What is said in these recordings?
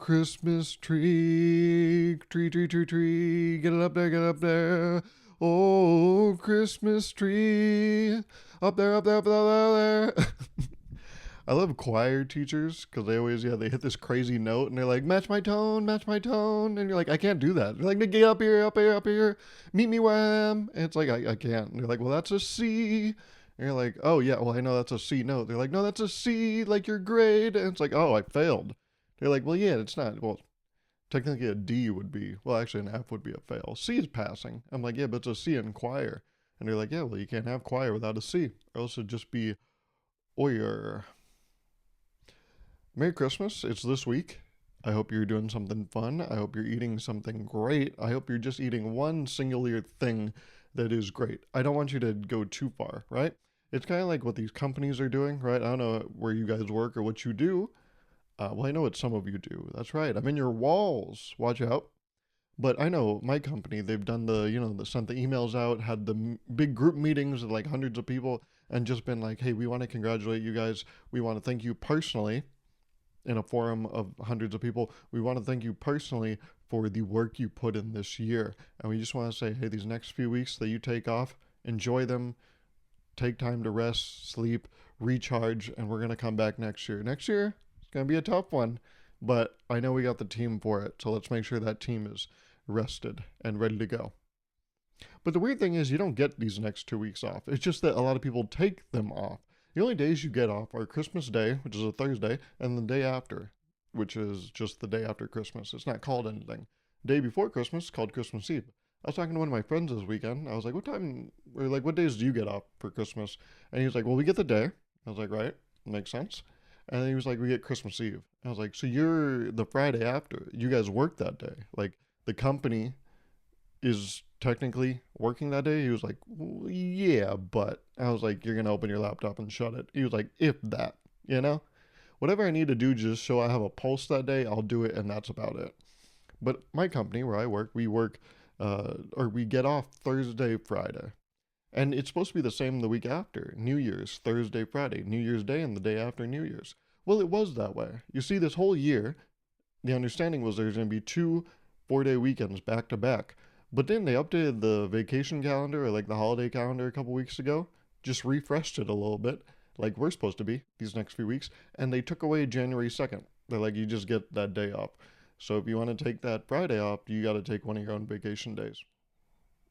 Christmas tree, tree, tree, tree, tree, get up there. Oh, Christmas tree, up there, up there, up there, up there. I love choir teachers because they always, they hit this crazy note and they're like, match my tone. And you're like, I can't do that. They're like, get up here, up here, up here, meet me where I am. And it's like, I can't. And they're like, well, that's a C. And you're like, oh, yeah, well, I know that's a C note. They're like, no, that's a C, like your grade. And it's like, oh, I failed. They're like, well, yeah, it's not. Well, technically a D would be, well, actually an F would be a fail. C is passing. I'm like, yeah, but it's a C in choir. And they're like, yeah, well, you can't have choir without a C. Or else it'd just be Oyer. Merry Christmas. It's this week. I hope you're doing something fun. I hope you're eating something great. I hope you're just eating one singular thing that is great. I don't want you to go too far, right? It's kind of like what these companies are doing, right? I don't know where you guys work or what you do. Well, I know what some of you do. That's right. I'm in your walls. Watch out. But I know my company, they've done they sent the emails out, had the big group meetings with like hundreds of people, and just been like, hey, we want to congratulate you guys. We want to thank you personally in a forum of hundreds of people. We want to thank you personally for the work you put in this year. And we just want to say, hey, these next few weeks that you take off, enjoy them, take time to rest, sleep, recharge, and we're going to come back next year. Next year, it's going to be a tough one, but I know we got the team for it. So let's make sure that team is rested and ready to go. But the weird thing is you don't get these next 2 weeks off. It's just that a lot of people take them off. The only days you get off are Christmas Day, which is a Thursday, and the day after, which is just the day after Christmas. It's not called anything. Day before Christmas is called Christmas Eve. I was talking to one of my friends this weekend. I was like, what days do you get off for Christmas? And he was like, well, we get the day. I was like, right, makes sense. And then he was like, we get Christmas Eve. I was like, so you're the Friday after. You guys work that day. Like, the company is technically working that day. He was like, well, yeah, but I was like, you're going to open your laptop and shut it. He was like, if that, whatever I need to do just so I have a pulse that day, I'll do it. And that's about it. But my company where I work, we get off Thursday, Friday. And it's supposed to be the same the week after. New Year's, Thursday, Friday, New Year's Day, and the day after New Year's. Well, it was that way. You see, this whole year, the understanding was there's going to be 2 4-day weekends back to back. But then they updated the vacation calendar or like the holiday calendar a couple weeks ago, just refreshed it a little bit, like we're supposed to be these next few weeks, and they took away January 2nd. They're like, you just get that day off. So if you want to take that Friday off, you got to take one of your own vacation days.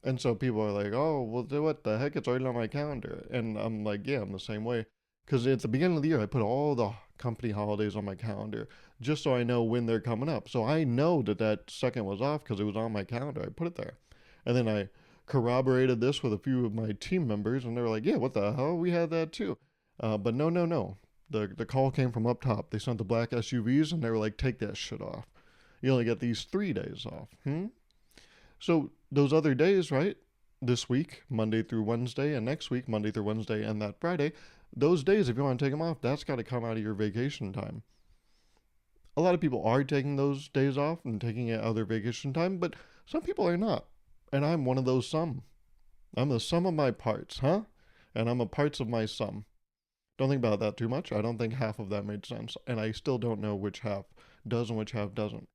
And so people are like, oh, well, what the heck? It's already on my calendar. And I'm like, yeah, I'm the same way. Because at the beginning of the year, I put all the company holidays on my calendar just so I know when they're coming up. So I know that second was off because it was on my calendar. I put it there. And then I corroborated this with a few of my team members, and they were like, yeah, what the hell? We had that too. But no. The call came from up top. They sent the black SUVs, and they were like, take that shit off. You only get these 3 days off. So those other days, right? This week, Monday through Wednesday, and next week, Monday through Wednesday, and that Friday, those days, if you want to take them off, that's got to come out of your vacation time. A lot of people are taking those days off and taking it out of their vacation time, but some people are not. And I'm one of those some. I'm the sum of my parts, huh? And I'm a parts of my sum. Don't think about that too much. I don't think half of that made sense. And I still don't know which half does and which half doesn't.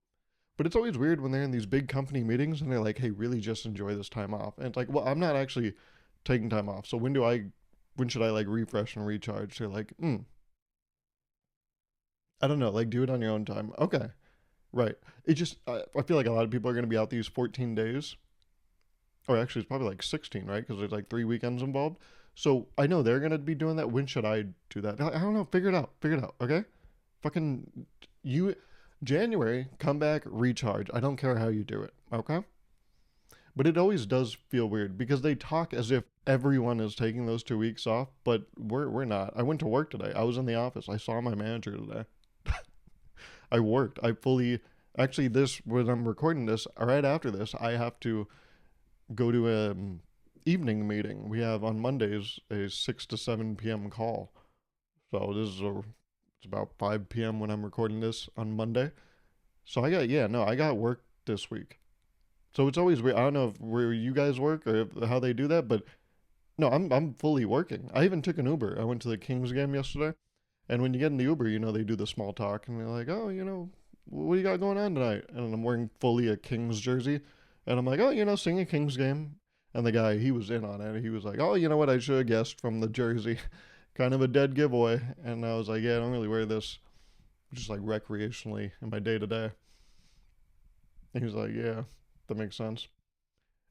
But it's always weird when they're in these big company meetings and they're like, hey, really just enjoy this time off. And it's like, well, I'm not actually taking time off. So when should I like refresh and recharge? They're like, I don't know, like do it on your own time. Okay. Right. It just, I feel like a lot of people are going to be out these 14 days. Or actually, it's probably like 16, right? Because there's like 3 weekends involved. So I know they're going to be doing that. When should I do that? I don't know. Figure it out. Okay? Fucking, January, come back, recharge. I don't care how you do it. Okay? But it always does feel weird because they talk as if everyone is taking those 2 weeks off, but we're not. I went to work today. I was in the office. I saw my manager today. I worked. Actually, when I'm recording this, right after this, I have to go to an evening meeting. We have on Mondays a 6 to 7 p.m. call. So it's about 5 p.m. when I'm recording this on Monday. So I got work this week. So it's always weird. I don't know where you guys work or how they do that, but no, I'm fully working. I even took an Uber. I went to the Kings game yesterday, and when you get in the Uber, they do the small talk, and they're like, oh, what do you got going on tonight? And I'm wearing fully a Kings jersey. And I'm like, oh, sing a Kings game. And the guy, he was in on it. He was like, oh, you know what? I should have guessed from the jersey. Kind of a dead giveaway. And I was like, yeah, I don't really wear this just like recreationally in my day to day. And he was like, yeah, that makes sense.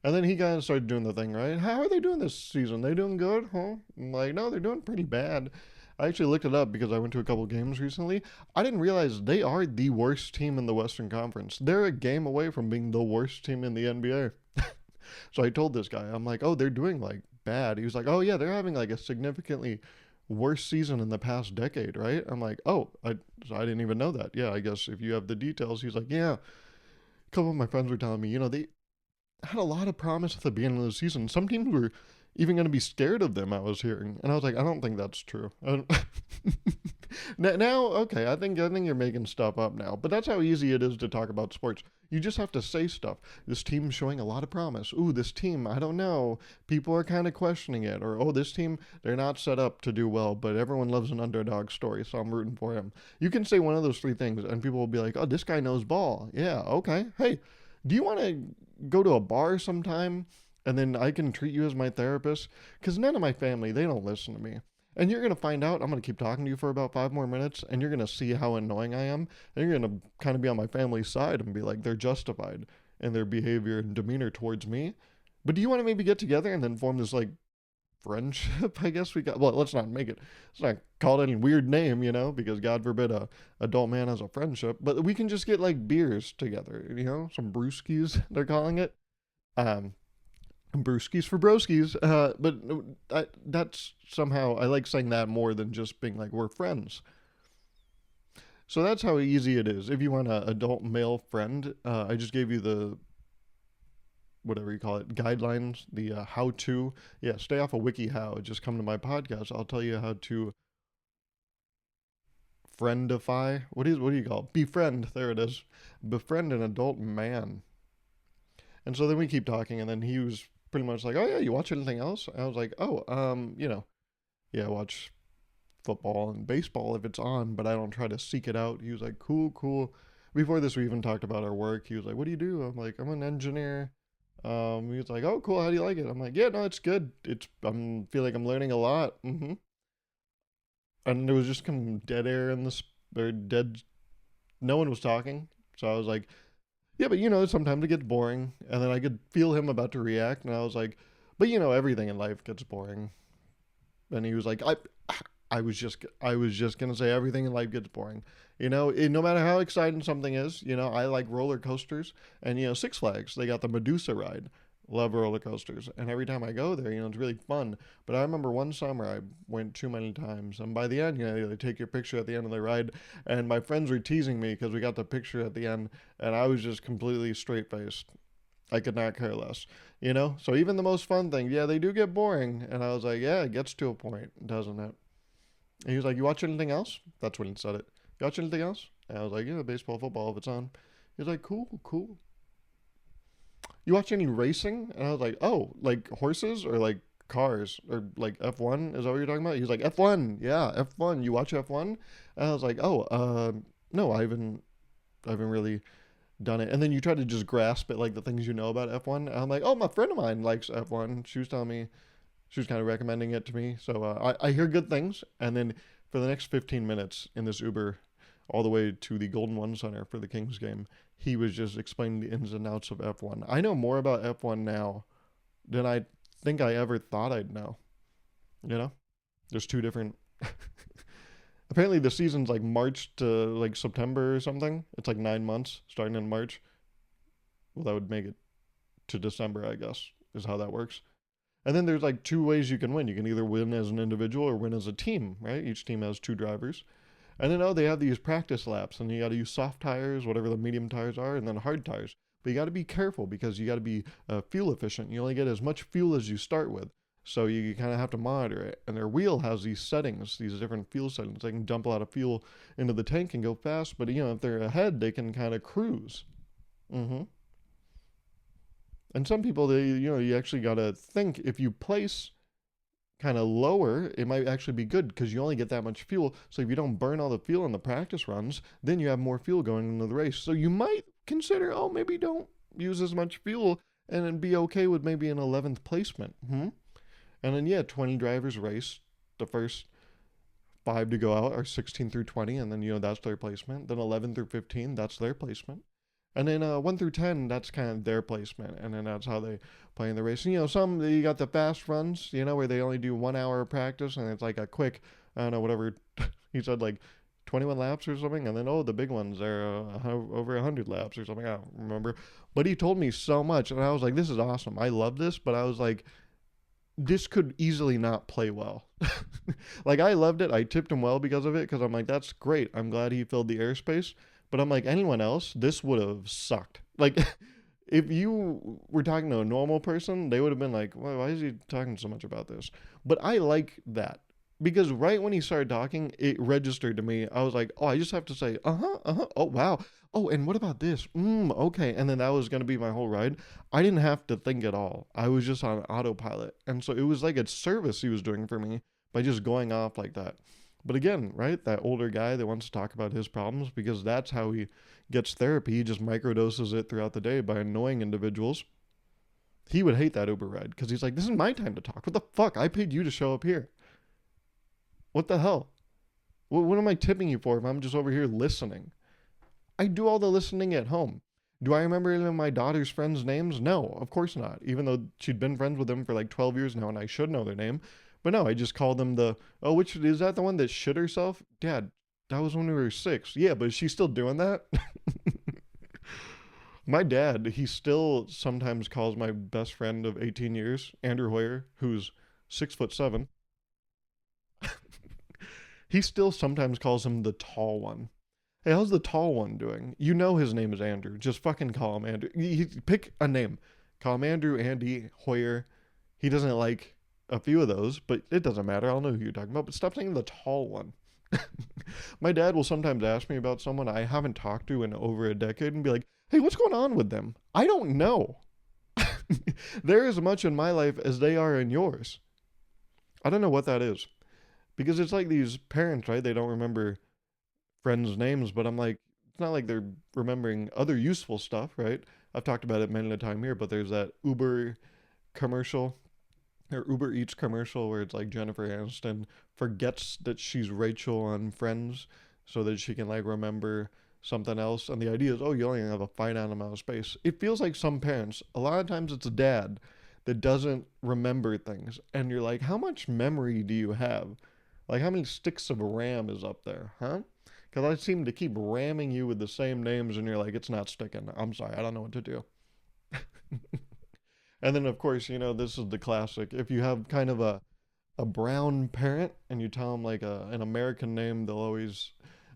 And then he kind of started doing the thing, right? How are they doing this season? They doing good, huh? I'm like, no, they're doing pretty bad. I actually looked it up because I went to a couple games recently. I didn't realize they are the worst team in the Western Conference. They're a game away from being the worst team in the NBA. So I told this guy, I'm like, oh, they're doing like bad. He was like, oh, yeah, they're having like a significantly worst season in the past decade, right? I'm like, oh, so I didn't even know that. Yeah, I guess if you have the details, he's like, yeah. A couple of my friends were telling me, they had a lot of promise at the beginning of the season. Some teams were even going to be scared of them, I was hearing. And I was like, I don't think that's true. Now, okay, I think you're making stuff up now. But that's how easy it is to talk about sports. You just have to say stuff. This team's showing a lot of promise. Ooh, this team, I don't know. People are kind of questioning it. Or, oh, this team, they're not set up to do well, but everyone loves an underdog story, so I'm rooting for him. You can say one of those three things, and people will be like, oh, this guy knows ball. Yeah, okay. Hey, do you want to go to a bar sometime and then I can treat you as my therapist? Because none of my family, they don't listen to me. And you're going to find out, I'm going to keep talking to you for about 5 more minutes, and you're going to see how annoying I am. And you're going to kind of be on my family's side and be like, they're justified in their behavior and demeanor towards me. But do you want to maybe get together and then form this like friendship? I guess we got, well, let's not make it, let's not call it any weird name, because God forbid a adult man has a friendship. But we can just get like beers together, some brewskis, they're calling it. Um, Brewskis for broskies. But that's somehow, I like saying that more than just being like, we're friends. So that's how easy it is. If you want an adult male friend, I just gave you the, whatever you call it, guidelines, the how to. Yeah, stay off of WikiHow. Just come to my podcast. I'll tell you how to friendify. What do you call it? Befriend. There it is. Befriend an adult man. And so then we keep talking, and then he was pretty much like, "Oh yeah, you watch anything else?" I was like, "Oh, yeah, I watch football and baseball if it's on, but I don't try to seek it out." He was like, "Cool, cool." Before this, we even talked about our work. He was like, "What do you do?" I'm like, "I'm an engineer." He was like, "Oh, cool. How do you like it?" I'm like, "Yeah, no, it's good. Feel like I'm learning a lot." And there was just some dead air in this, or dead. No one was talking, so I was like, yeah, but sometimes it gets boring. And then I could feel him about to react, and I was like, but everything in life gets boring. And he was like, I was just gonna say everything in life gets boring. No matter how exciting something is, I like roller coasters, and Six Flags, they got the Medusa ride. Love roller coasters, and every time I go there, it's really fun. But I remember one summer I went too many times, and by the end, they take your picture at the end of the ride, and my friends were teasing me because we got the picture at the end, and I was just completely straight faced. I could not care less. So even the most fun things, yeah, they do get boring, and I was like, yeah, it gets to a point, doesn't it? And he was like, you watch anything else? That's when he said it. You watch anything else? And I was like, yeah, baseball, football, if it's on. He was like, cool, cool. You watch any racing? And I was like, oh, like horses or like cars or like F1? Is that what you're talking about? He was like, F1, yeah, F1. You watch F1? And I was like, oh, no, I haven't really done it. And then you try to just grasp at like the things you know about F1. And I'm like, oh, my friend of mine likes F1. She was telling me, she was kind of recommending it to me. So I hear good things. And then for the next 15 minutes in this Uber, all the way to the Golden One Center for the Kings game, he was just explaining the ins and outs of F1. I know more about F1 now than I think I ever thought I'd know. You know, there's two different. Apparently, the season's like March to like September or something. It's like 9 months starting in March. Well, that would make it to December, I guess, is how that works. And then there's like two ways you can win. You can either win as an individual or win as a team, right? Each team has two drivers. And then, oh, they have these practice laps, and you got to use soft tires, whatever the medium tires are, and then hard tires. But you got to be careful because you got to be fuel efficient. You only get as much fuel as you start with. So you kind of have to monitor it. And their wheel has these settings, these different fuel settings. They can dump a lot of fuel into the tank and go fast, but if they're ahead, they can kind of cruise. hmm And some people, you actually got to think if you place kind of lower, it might actually be good because you only get that much fuel. So if you don't burn all the fuel in the practice runs, then you have more fuel going into the race. So you might consider, oh, maybe don't use as much fuel and then be okay with maybe an 11th placement. And then, yeah, 20 drivers race. The first five to go out are 16 through 20, and then, that's their placement. Then 11 through 15, that's their placement. And then 1 through 10, that's kind of their placement. And then that's how they play in the race. And, some, you got the fast runs, where they only do 1 hour of practice, and it's like a quick, I don't know, whatever, he said like 21 laps or something. And then, the big ones, they're over 100 laps or something. I don't remember. But he told me so much, and I was like, this is awesome. I love this. But I was like, this could easily not play well. Like, I loved it. I tipped him well because of it, because I'm like, that's great. I'm glad he filled the airspace. But I'm like, anyone else, this would have sucked. Like, if you were talking to a normal person, they would have been like, well, why is he talking so much about this? But I like that. Because right when he started talking, it registered to me. I was like, oh, I just have to say, oh, wow. Oh, and what about this? Okay. And then that was going to be my whole ride. I didn't have to think at all. I was just on autopilot. And so it was like a service he was doing for me by just going off like that. But again, right, that older guy that wants to talk about his problems, because that's how he gets therapy. He just microdoses it throughout the day by annoying individuals. He would hate that Uber ride because he's like, this is my time to talk. What the fuck? I paid you to show up here. What the hell? What am I tipping you for if I'm just over here listening? I do all the listening at home. Do I remember any of my daughter's friends' names? No, of course not. Even though she'd been friends with them for like 12 years now and I should know their name. But no, I just called them which is that the one that shit herself? Dad, that was when we were 6. Yeah, but is she still doing that? My dad, he still sometimes calls my best friend of 18 years, Andrew Hoyer, who's 6'7". He still sometimes calls him the tall one. Hey, how's the tall one doing? You know his name is Andrew. Just fucking call him Andrew. Pick a name. Call him Andrew, Andy, Hoyer. He doesn't like a few of those, but it doesn't matter. I'll know who you're talking about. But stop saying the tall one. My dad will sometimes ask me about someone I haven't talked to in over a decade and be like, hey, what's going on with them? I don't know. They're as much in my life as they are in yours. I don't know what that is. Because it's like these parents, right? They don't remember friends' names, but I'm like, it's not like they're remembering other useful stuff, right? I've talked about it many a time here, but there's that Uber commercial or Uber Eats commercial where it's like Jennifer Aniston forgets that she's Rachel on Friends so that she can like remember something else. And the idea is, oh, you only have a finite amount of space. It feels like some parents, a lot of times it's a dad that doesn't remember things. And you're like, how much memory do you have? Like, how many sticks of RAM is up there, huh? Because I seem to keep ramming you with the same names, and you're like, it's not sticking. I'm sorry, I don't know what to do. And then, of course, this is the classic. If you have kind of a brown parent and you tell them, like, an American name, they'll always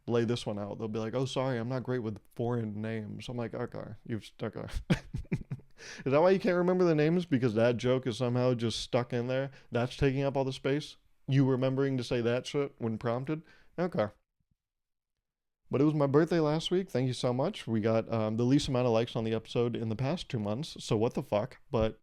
lay this one out. They'll be like, oh, sorry, I'm not great with foreign names. I'm like, okay, you've stuck on. Is that why you can't remember the names? Because that joke is somehow just stuck in there? That's taking up all the space? You remembering to say that shit when prompted? Okay. But it was my birthday last week. Thank you so much. We got the least amount of likes on the episode in the past 2 months. So what the fuck? But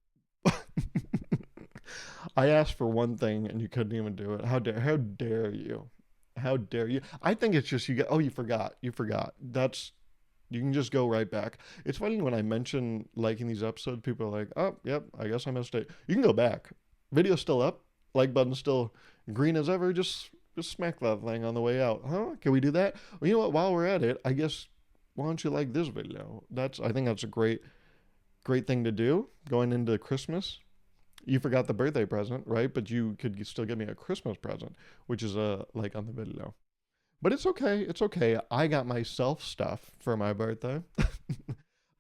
I asked for one thing and you couldn't even do it. How dare you? How dare you? I think it's just you forgot. You forgot. You can just go right back. It's funny when I mention liking these episodes, people are like, oh, yep, I guess I missed it. You can go back. Video's still up. Like button's still green as ever. Just smack that thing on the way out. Huh? Can we do that? Well, you know what? While we're at it, I guess, why don't you like this video? I think that's a great thing to do going into Christmas. You forgot the birthday present, right? But you could still get me a Christmas present, which is like on the video. But it's okay. It's okay. I got myself stuff for my birthday.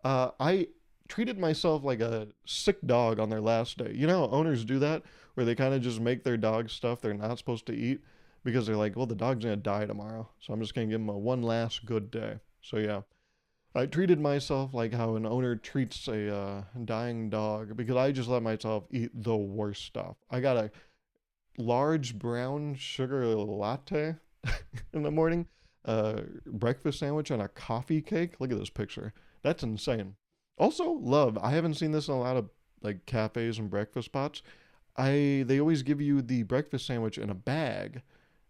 I treated myself like a sick dog on their last day. You know how owners do that? Where they kind of just make their dog stuff they're not supposed to eat because they're like, well, the dog's going to die tomorrow. So I'm just going to give him a one last good day. So yeah, I treated myself like how an owner treats a dying dog because I just let myself eat the worst stuff. I got a large brown sugar latte in the morning, breakfast sandwich, and a coffee cake. Look at this picture. That's insane. Also, love. I haven't seen this in a lot of like cafes and breakfast spots. they always give you the breakfast sandwich in a bag.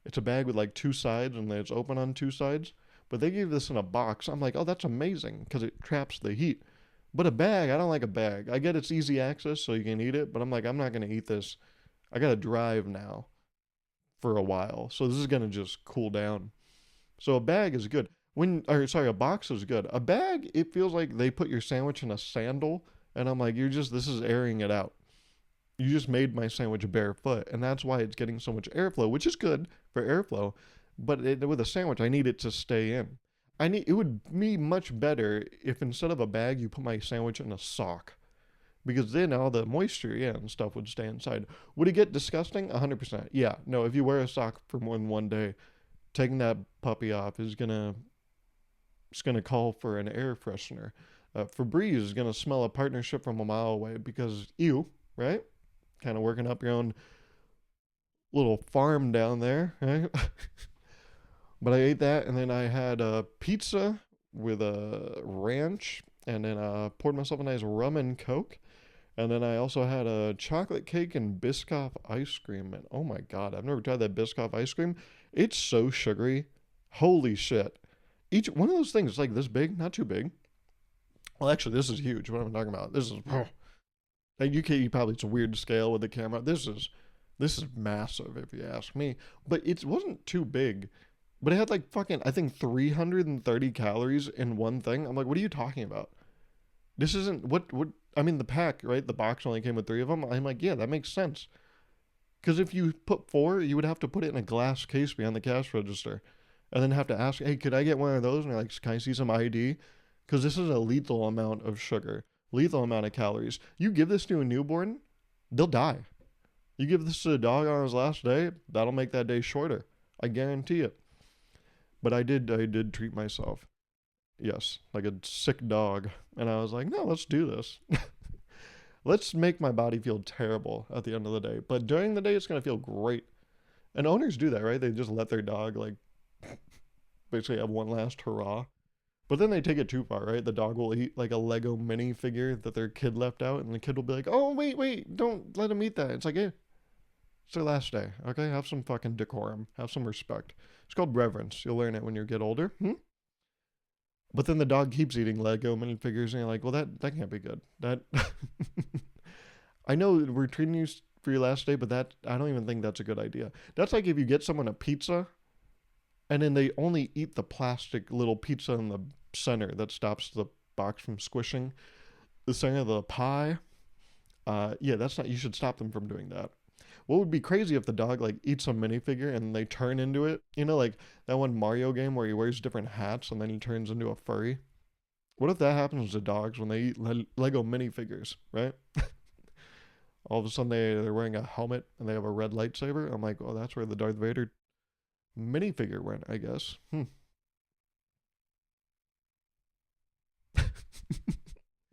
It's a bag with like two sides and it's open on two sides. But they give this in a box. I'm like, oh, that's amazing because it traps the heat. But a bag, I don't like a bag. I get it's easy access so you can eat it, but I'm like, I'm not gonna eat this. I gotta drive now for a while, so this is gonna just cool down. So a bag is good. Or sorry, a box is good. A bag, it feels like they put your sandwich in a sandal, and I'm like, this is airing it out. You just made my sandwich barefoot, and that's why it's getting so much airflow, which is good for airflow. But with a sandwich, I need it to stay in. It would be much better if instead of a bag, you put my sandwich in a sock, because then all the moisture, yeah, and stuff would stay inside. Would it get disgusting? 100%. Yeah. No, if you wear a sock for more than one day, taking that puppy off is gonna it's gonna call for an air freshener. Febreze is gonna smell a partnership from a mile away because ew, right? Kind of working up your own little farm down there, right? But I ate that, and then I had a pizza with a ranch, and then poured myself a nice rum and coke. And then I also had a chocolate cake and Biscoff ice cream. And oh my god, I've never tried that Biscoff ice cream. It's so sugary. Holy shit. Each one of those things is like this big, not too big. Well, actually, this is huge. What am I talking about? This is. Like you probably it's a weird scale with the camera. This is massive if you ask me. But it wasn't too big. But it had like fucking I think 330 calories in one thing. I'm like, what are you talking about? This isn't what I mean the pack, right? The box only came with 3 of them. I'm like, yeah, that makes sense. Cuz if you put 4, you would have to put it in a glass case behind the cash register and then have to ask, "Hey, could I get one of those?" And you're like, "Can I see some ID?" Cuz this is a lethal amount of sugar, lethal amount of calories. You give this to a newborn, they'll die. You give this to a dog on his last day, that'll make that day shorter. I guarantee it. But I did treat myself. Yes, like a sick dog. And I was like, no, let's do this. Let's make my body feel terrible at the end of the day. But during the day, it's going to feel great. And owners do that, right? They just let their dog, like, basically have one last hurrah. But then they take it too far, right? The dog will eat, like, a Lego minifigure that their kid left out. And the kid will be like, oh, wait, don't let him eat that. It's like, hey, it's their last day, okay? Have some fucking decorum. Have some respect. It's called reverence. You'll learn it when you get older. But then the dog keeps eating Lego minifigures, and you're like, well, that can't be good. That I know we're treating you for your last day, but that I don't even think that's a good idea. That's like if you get someone a pizza, and then they only eat the plastic little pizza in the center that stops the box from squishing the center of the pie. Yeah, that's not. You should stop them from doing that. What would be crazy if the dog like eats a minifigure and they turn into it? You know, like that one Mario game where he wears different hats and then he turns into a furry. What if that happens to dogs when they eat Lego minifigures, right? All of a sudden they're wearing a helmet and they have a red lightsaber. I'm like, oh, that's where the Darth Vader minifigure went, I guess.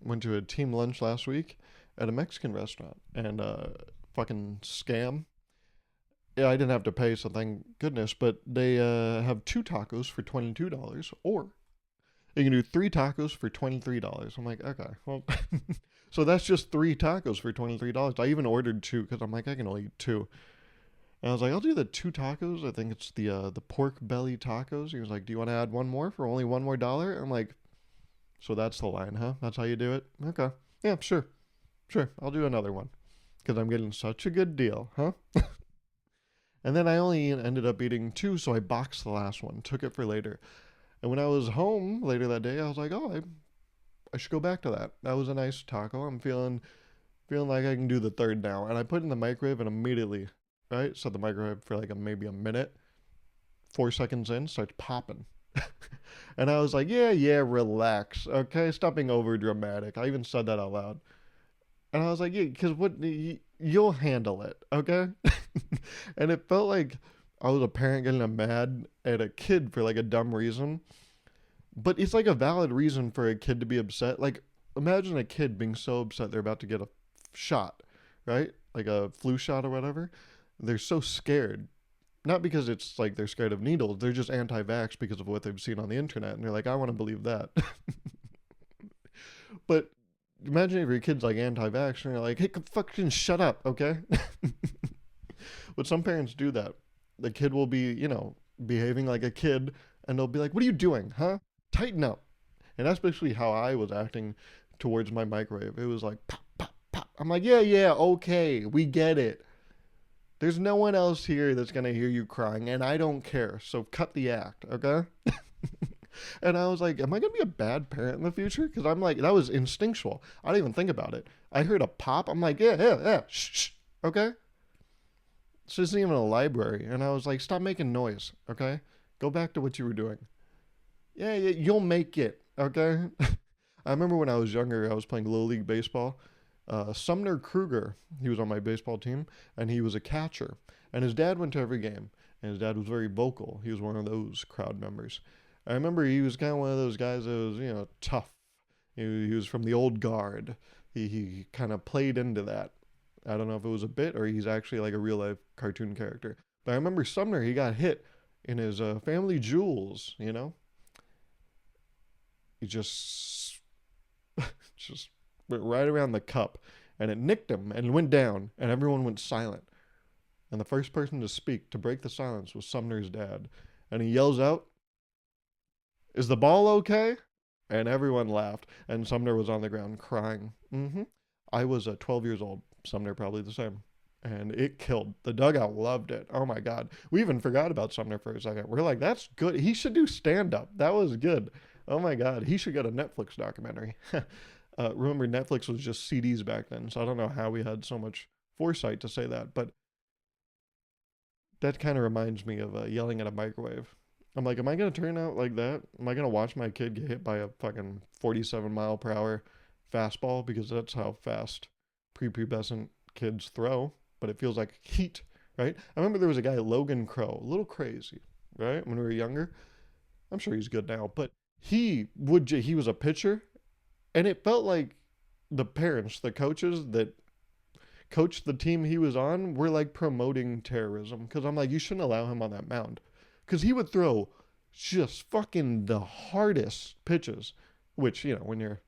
Went to a team lunch last week at a Mexican restaurant and fucking scam. Yeah, I didn't have to pay, so thank goodness. But they have 2 tacos for $22, or you can do 3 tacos for $23. I'm like, okay, well, so that's just 3 tacos for $23. I even ordered 2 because I'm like, I can only eat 2. And I was like, I'll do the 2 tacos. I think it's the pork belly tacos. He was like, do you want to add one more for only one more dollar? I'm like, so that's the line, huh? That's how you do it? Okay, yeah, sure, I'll do another one because I'm getting such a good deal, huh? And then I only ended up eating 2, so I boxed the last one, took it for later. And when I was home later that day, I was like, oh, I should go back to that. That was a nice taco. I'm feeling like I can do the third now. And I put it in the microwave and immediately, right? So the microwave for like maybe a minute, 4 seconds in, starts popping. And I was like, yeah, relax, okay? Stop being over dramatic. I even said that out loud. And I was like, yeah, because you'll handle it, okay? And it felt like I was a parent getting mad at a kid for like a dumb reason. But it's like a valid reason for a kid to be upset. Like, imagine a kid being so upset they're about to get a shot, right? Like a flu shot or whatever. They're so scared. Not because it's like they're scared of needles. They're just anti-vax because of what they've seen on the internet. And they're like, I want to believe that. But Imagine if your kid's like anti-vax and you're like, hey, fucking shut up, okay? But some parents do that. The kid will be, behaving like a kid, and they'll be like, what are you doing, huh? Tighten up. And that's basically how I was acting towards my microwave. It was like, pop, pop, pop. I'm like, yeah, yeah, okay, we get it. There's no one else here that's going to hear you crying, and I don't care. So cut the act, okay? And I was like, am I going to be a bad parent in the future? Because I'm like, that was instinctual. I didn't even think about it. I heard a pop. I'm like, yeah, yeah, yeah, shh, shh, okay? This isn't even a library. And I was like, stop making noise, okay? Go back to what you were doing. Yeah, yeah, you'll make it, okay? I remember when I was younger, I was playing Little League Baseball. Sumner Kruger, he was on my baseball team, and he was a catcher. And his dad went to every game, and his dad was very vocal. He was one of those crowd members. I remember he was kind of one of those guys that was, tough. He was from the old guard. He kind of played into that. I don't know if it was a bit or he's actually like a real life cartoon character. But I remember Sumner, he got hit in his family jewels. He just went right around the cup and it nicked him and went down and everyone went silent. And the first person to speak to break the silence was Sumner's dad. And he yells out, is the ball okay? And everyone laughed. And Sumner was on the ground crying. I was 12 years old. Sumner probably the same. And it killed. The dugout loved it. Oh my God. We even forgot about Sumner for a second. We're like, that's good. He should do stand up. That was good. Oh my God. He should get a Netflix documentary. Remember, Netflix was just CDs back then. So I don't know how we had so much foresight to say that. But that kind of reminds me of yelling at a microwave. I'm like, am I going to turn out like that? Am I going to watch my kid get hit by a fucking 47 mile per hour fastball? Because that's how fast prepubescent kids throw, but it feels like heat, right? I remember there was a guy, Logan Crow, a little crazy, right? When we were younger. I'm sure he's good now, but he was a pitcher, and it felt like the parents, the coaches that coached the team he was on were like promoting terrorism. Because I'm like, you shouldn't allow him on that mound. Because he would throw just fucking the hardest pitches, which, when you're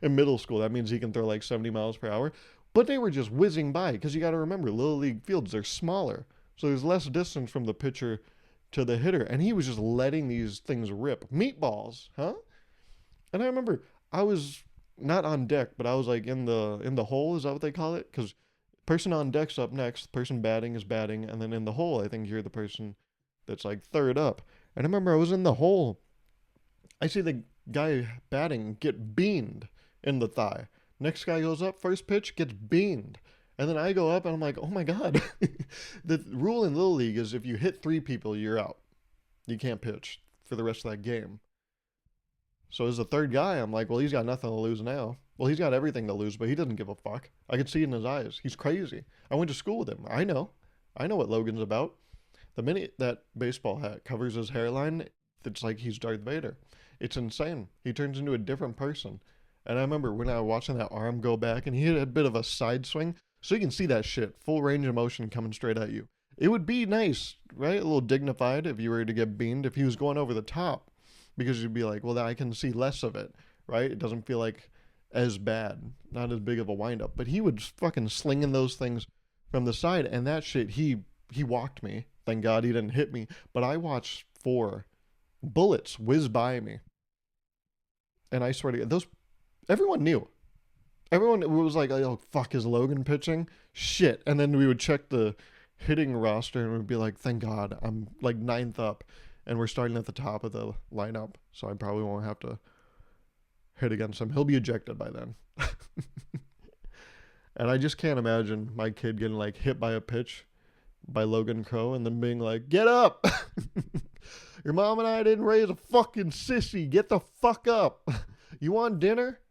in middle school, that means he can throw like 70 miles per hour. But they were just whizzing by because you got to remember, Little League fields, they're smaller. So there's less distance from the pitcher to the hitter. And he was just letting these things rip. Meatballs, huh? And I remember I was not on deck, but I was like in the hole, is that what they call it? Because person on deck's up next, person batting is batting, and then in the hole, I think you're the person that's like third up. And I remember I was in the hole. I see the guy batting get beamed in the thigh. Next guy goes up, first pitch gets beamed. And then I go up and I'm like, oh my God. The rule in Little League is if you hit 3 people, you're out. You can't pitch for the rest of that game. So as the third guy, I'm like, well, he's got nothing to lose now. Well, he's got everything to lose, but he doesn't give a fuck. I could see it in his eyes. He's crazy. I went to school with him. I know. I know what Logan's about. The minute that baseball hat covers his hairline, it's like he's Darth Vader. It's insane. He turns into a different person. And I remember when I was watching that arm go back and he had a bit of a side swing. So you can see that shit, full range of motion coming straight at you. It would be nice, right? A little dignified if you were to get beamed, if he was going over the top. Because you'd be like, well, I can see less of it, right? It doesn't feel like as bad, not as big of a windup. But he would fucking slinging those things from the side. And that shit, he walked me. Thank God he didn't hit me. But I watched 4 bullets whiz by me. And I swear to God, everyone knew. Everyone was like, oh, fuck, is Logan pitching? Shit. And then we would check the hitting roster and we'd be like, thank God, I'm like 9th up. And we're starting at the top of the lineup. So I probably won't have to hit against him. He'll be ejected by then. And I just can't imagine my kid getting like hit by a pitch by Logan Crow and then being like, get up. Your mom and I didn't raise a fucking sissy. Get the fuck up. You want dinner?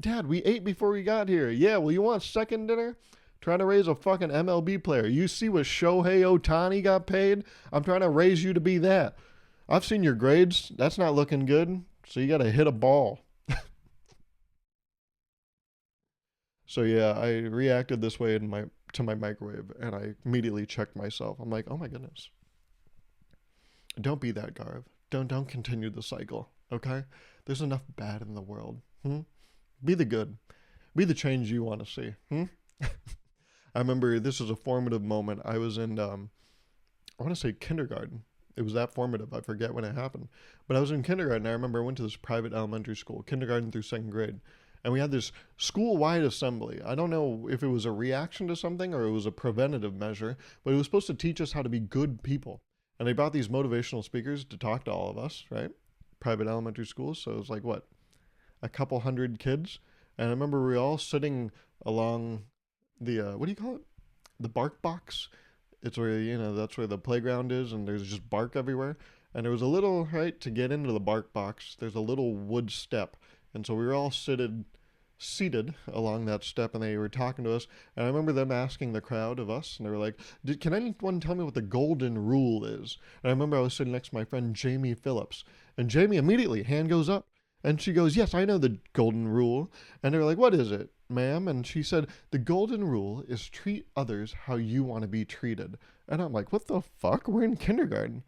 Dad, we ate before we got here. Yeah, well, you want second dinner? Trying to raise a fucking MLB player. You see what Shohei Ohtani got paid? I'm trying to raise you to be that. I've seen your grades. That's not looking good. So you got to hit a ball. So yeah, I reacted this way to my microwave, and I immediately checked myself. I'm like, oh my goodness. Don't be that, Gauruv. Don't continue the cycle, okay? There's enough bad in the world. Be the good. Be the change you want to see. I remember this was a formative moment. I was in, I want to say kindergarten. It was that formative. I forget when it happened. But I was in kindergarten. I remember I went to this private elementary school, kindergarten through second grade. And we had this school-wide assembly. I don't know if it was a reaction to something or it was a preventative measure, but it was supposed to teach us how to be good people. And they brought these motivational speakers to talk to all of us, right? Private elementary schools. So it was like, what, a couple hundred kids? And I remember we were all sitting along the, what do you call it? The bark box. It's where, that's where the playground is, and there's just bark everywhere. And there was a little, right, to get into the bark box, there's a little wood step. And so we were all seated along that step, and they were talking to us. And I remember them asking the crowd of us, and they were like, can anyone tell me what the golden rule is? And I remember I was sitting next to my friend Jamie Phillips, and Jamie immediately, hand goes up, and she goes, yes, I know the golden rule. And they were like, what is it, ma'am? And she said, the golden rule is treat others how you want to be treated. And I'm like, what the fuck? We're in kindergarten.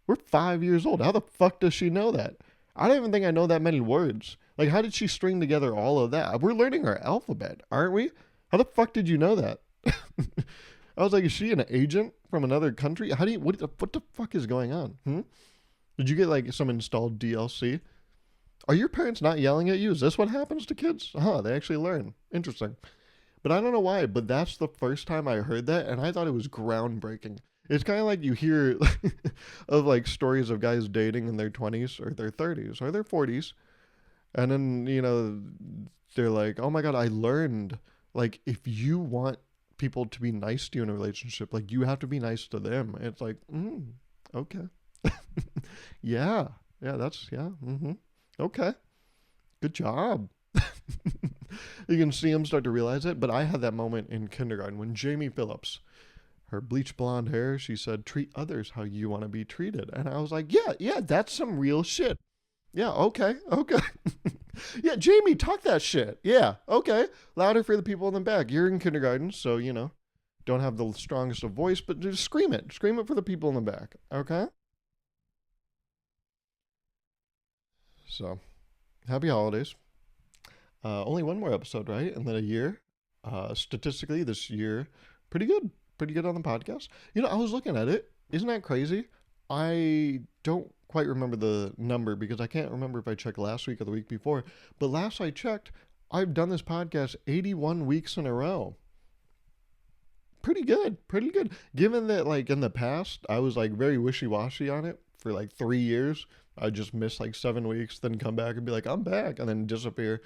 We're 5 years old. How the fuck does she know that? I don't even think I know that many words. Like, how did she string together all of that? We're learning our alphabet, aren't we? How the fuck did you know that? I was like, is she an agent from another country? What the fuck is going on? Did you get like some installed DLC? Are your parents not yelling at you? Is this what happens to kids? They actually learn. Interesting. But I don't know why, but that's the first time I heard that, and I thought it was groundbreaking. It's kind of like you hear of like stories of guys dating in their 20s or their 30s or their 40s, and then, they're like, oh my God, I learned, like, if you want people to be nice to you in a relationship, like, you have to be nice to them. And it's like, okay. Yeah. Yeah, okay. Good job. You can see him start to realize it. But I had that moment in kindergarten when Jamie Phillips, her bleach blonde hair, she said, treat others how you want to be treated. And I was like, yeah, that's some real shit. Yeah, okay. Yeah, Jamie, talk that shit. Yeah, okay. Louder for the people in the back. You're in kindergarten, so, don't have the strongest of voice, but just scream it. Scream it for the people in the back, okay? So, happy holidays. Only one more episode, right? And then a year. Statistically, this year, pretty good. Pretty good on the podcast. I was looking at it. Isn't that crazy? I don't quite remember the number because I can't remember if I checked last week or the week before. But last I checked, I've done this podcast 81 weeks in a row. Pretty good. Pretty good. Given that, like, in the past, I was, like, very wishy-washy on it for, like, 3 years. I'd just miss, like, 7 weeks, then come back and be like, I'm back, and then disappear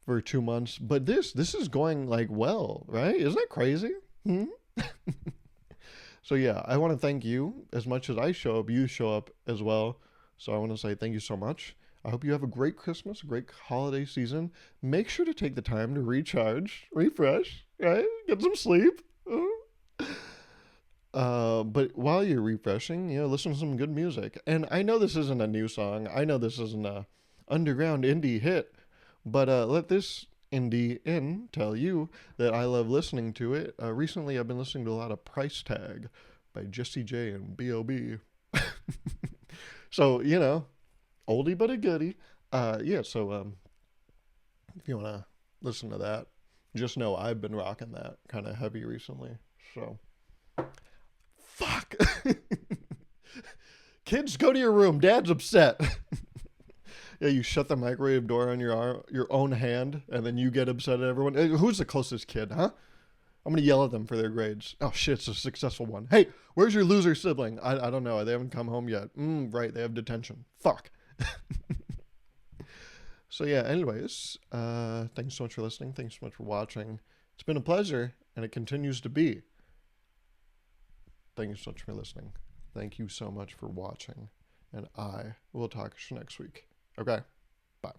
for 2 months. But this is going, like, well, right? Isn't that crazy? So yeah, I want to thank you. As much as I show up, you show up as well. So I want to say thank you so much. I hope you have a great Christmas, a great holiday season. Make sure to take the time to recharge, refresh, right? Get some sleep. But while you're refreshing, listen to some good music. And I know this isn't a new song. I know this isn't a underground indie hit. But let this indie in tell you that I love listening to it. Recently, I've been listening to a lot of Price Tag by Jesse J and B.O.B. So, oldie but a goodie. Yeah, so if you want to listen to that, just know I've been rocking that kind of heavy recently. So, fuck. Kids, go to your room. Dad's upset. Yeah, you shut the microwave door on your own hand, and then you get upset at everyone. Who's the closest kid, huh? I'm going to yell at them for their grades. Oh, shit, it's a successful one. Hey, where's your loser sibling? I don't know. They haven't come home yet. Right, they have detention. Fuck. So, yeah, anyways, thanks so much for listening. Thanks so much for watching. It's been a pleasure, and it continues to be. Thank you so much for listening. Thank you so much for watching, and I will talk to you next week. Okay, bye.